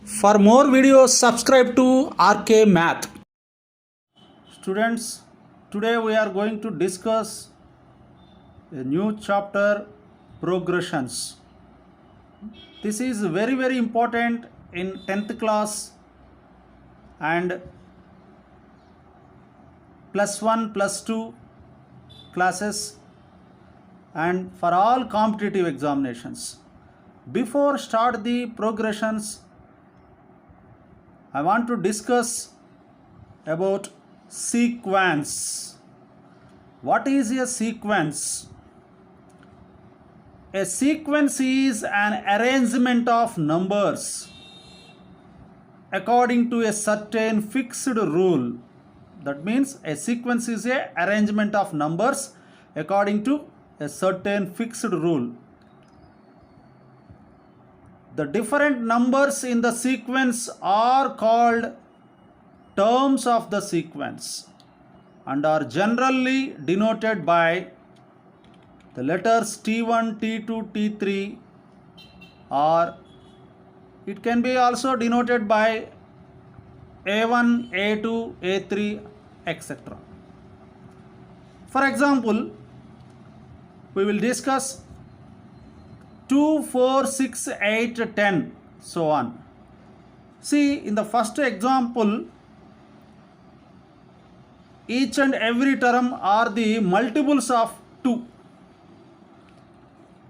For more videos, subscribe to RK Math. Students, today we are going to discuss a new chapter, progressions. This is very important in 10th class and +1, +2 classes and for all competitive examinations. Before start the progressions, I want to discuss about sequence. What is a sequence? A sequence is an arrangement of numbers according to a certain fixed rule. That means a sequence is a arrangement of numbers according to a certain fixed rule. The different numbers in the sequence are called terms of the sequence and are generally denoted by the letters T1, T2, T3, or it can be also denoted by A1, A2, A3, etc. For example, we will discuss 2, 4, 6, 8, 10, so on. See, in the first example, each and every term are the multiples of 2.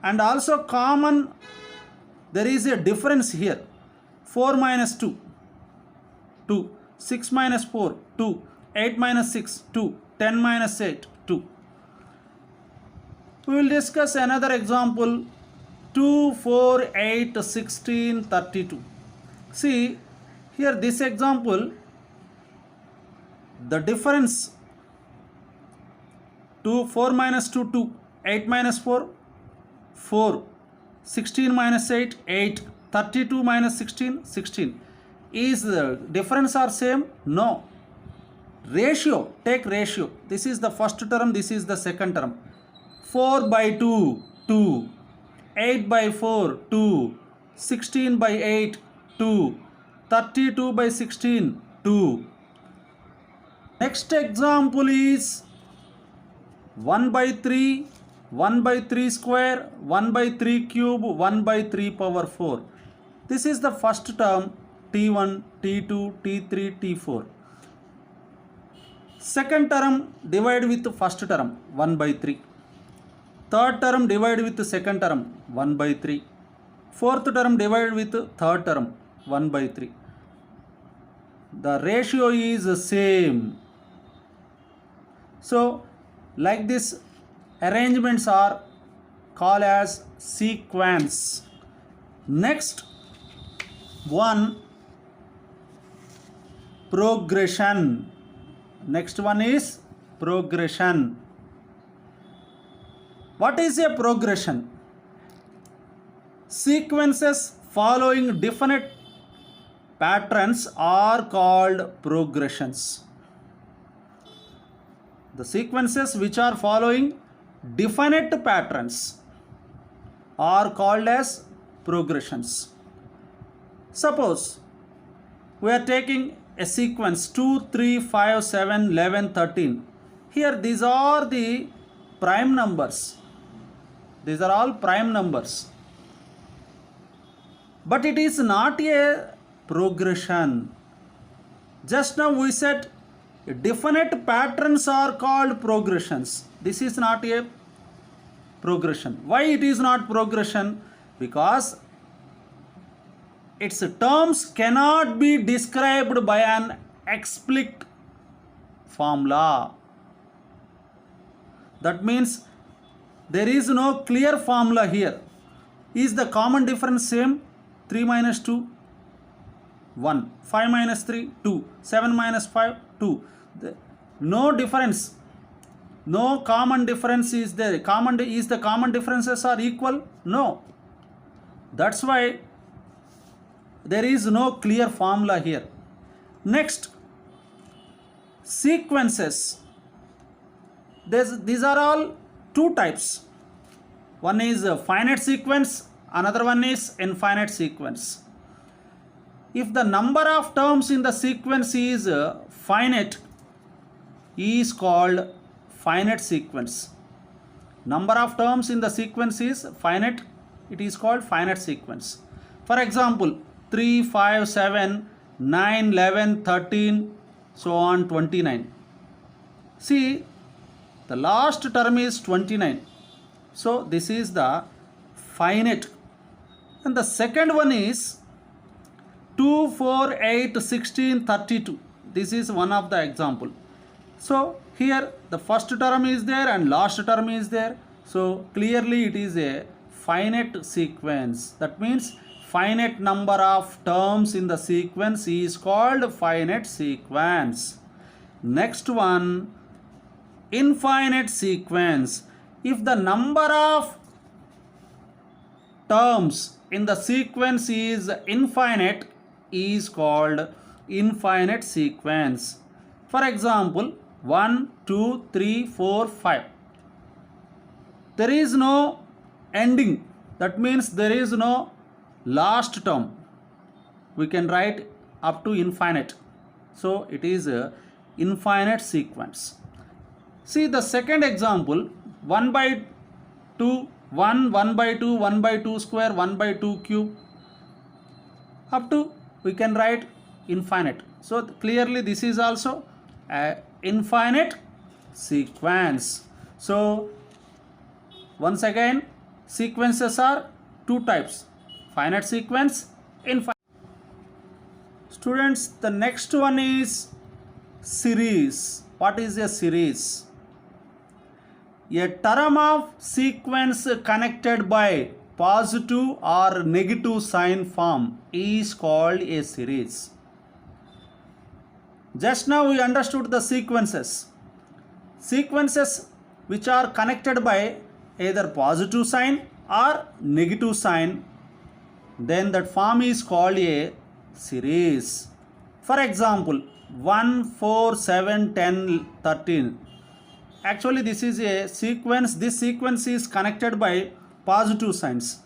And also common, there is a difference here. 4 minus 2, 2. 6 minus 4, 2. 8 minus 6, 2. 10 minus 8, 2. We will discuss another example. 2, 4, 8, 16, 32. See, here this example, the difference 2, 4 minus 2, 2, 8 minus 4, 4, 16 minus 8, 8, 32 minus 16, 16. Is the difference are same? No. Ratio, take ratio. This is the first term, this is the second term. 4 by 2, 2. 8 by 4, 2, 16 by 8, 2, 32 by 16, 2. Next example is 1 by 3, 1 by 3 square, 1 by 3 cube, 1 by 3 power 4. This is the first term, T1, T2, T3, T4. Second term divide with the first term, 1 by 3. Third term divided with the second term, 1 by 3. Fourth term divided with the third term, 1 by 3. The ratio is the same. So, like this, arrangements are called as sequence. Next one, progression. Next one is progression. What is a progression? Sequences following definite patterns are called progressions. The sequences which are following definite patterns are called as progressions. Suppose we are taking a sequence 2, 3, 5, 7, 11, 13. Here these are the prime numbers. These are all prime numbers. But it is not a progression. Just now we said definite patterns are called progressions. This is not a progression. Why it is not progression? Because its terms cannot be described by an explicit formula. That means there is no clear formula here. Is the common difference same? 3 minus 2, 1. 5 minus 3, 2. 7 minus 5, 2. No difference. No common difference is there. Is the common differences are equal? No. That's why there is no clear formula here. Next, sequences. These are all two types. One is a finite sequence, another one is infinite sequence. if the number of terms in the sequence is finite, is called finite sequence. Number of terms in the sequence is finite, it is called finite sequence. For example, 3, 5, 7, 9, 11, 13, so on 29. See, the last term is 29. So this is the finite. And the second one is 2, 4, 8, 16, 32. This is one of the example. So here the first term is there and last term is there. So clearly it is a finite sequence. That means finite number of terms in the sequence is called finite sequence. Next one, infinite sequence. If the number of terms in the sequence is infinite, is called infinite sequence. For example, 1, 2, 3, 4, 5. There is no ending. That means there is no last term. We can write up to infinite. So it is a infinite sequence. See the second example, 1 by 2, 1, 1 by 2, 1 by 2 square, 1 by 2 cube. Up to we can write infinite. So clearly this is also a infinite sequence. So once again, sequences are two types: finite sequence, infinite. Students, the next one is series. What is a series? A term of sequence connected by positive or negative sign form is called a series. Just now we understood the sequences. Sequences which are connected by either positive sign or negative sign, then that form is called a series. For example, 1, 4, 7, 10, 13. Actually this is a sequence. This sequence is connected by positive signs.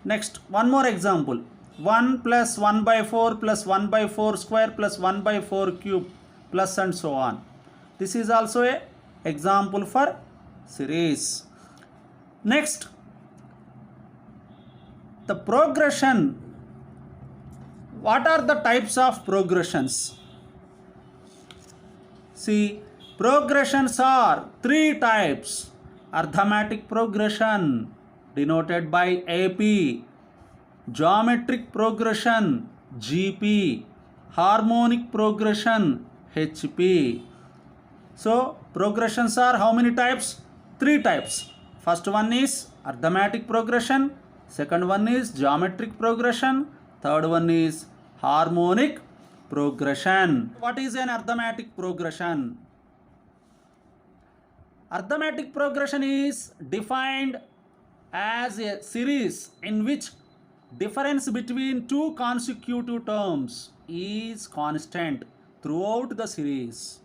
Next, one more example. 1 plus 1 by 4 plus 1 by 4 square plus 1 by 4 cube plus and so on. This is also a example for series. Next, the progression. What are the types of progressions? See, progressions are three types. Arithmetic progression denoted by AP, geometric progression GP, harmonic progression HP. So progressions are how many types? Three types. First one is arithmetic progression, second one is geometric progression, third one is harmonic progression. What is an arithmetic progression? Arithmetic progression is defined as a series in which difference between two consecutive terms is constant throughout the series.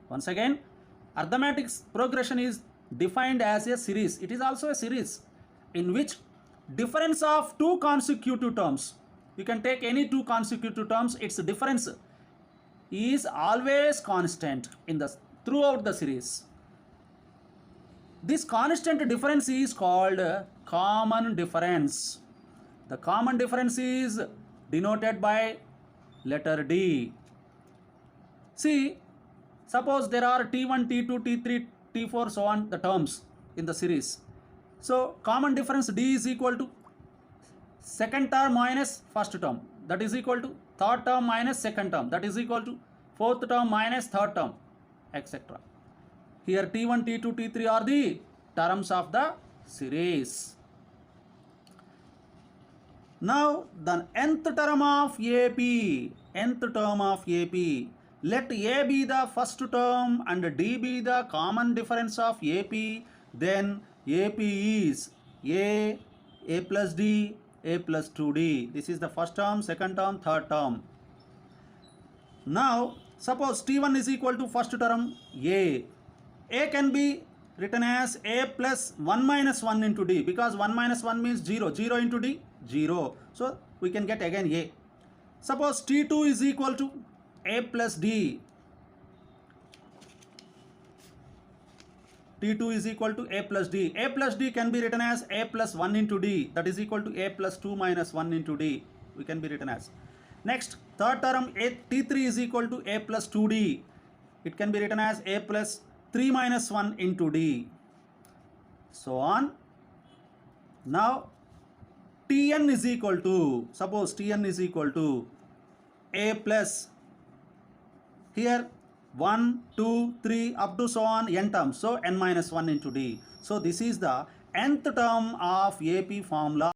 Once again, arithmetic progression is defined as a series. It is also a series in which difference of two consecutive terms, you can take any two consecutive terms, its difference is always constant in the throughout the series. This constant difference is called common difference. The common difference is denoted by letter D. See, suppose there are T1, T2, T3, T4, so on the terms in the series. So common difference D is equal to second term minus first term, that is equal to third term minus second term, that is equal to fourth term minus third term, etc. Here T1, T2, T3 are the terms of the series. Now the nth term of AP, nth term of AP. Let A be the first term and D be the common difference of AP. Then AP is A plus D, A plus 2D. This is the first term, second term, third term. Now suppose T1 is equal to first term A. A can be written as A plus 1 minus 1 into D, because 1 minus 1 means 0. 0 into D, 0. So we can get again A. Suppose T2 is equal to A plus D. T2 is equal to A plus D. A plus D can be written as A plus 1 into D. That is equal to A plus 2 minus 1 into D. We can be written as. Next, third term T3 is equal to A plus 2D. It can be written as A plus 3 minus 1 into D. So on. Now, Tn is equal to, suppose Tn is equal to A plus, here 1, 2, 3 up to so on n terms. So n minus 1 into D. So this is the nth term of AP formula.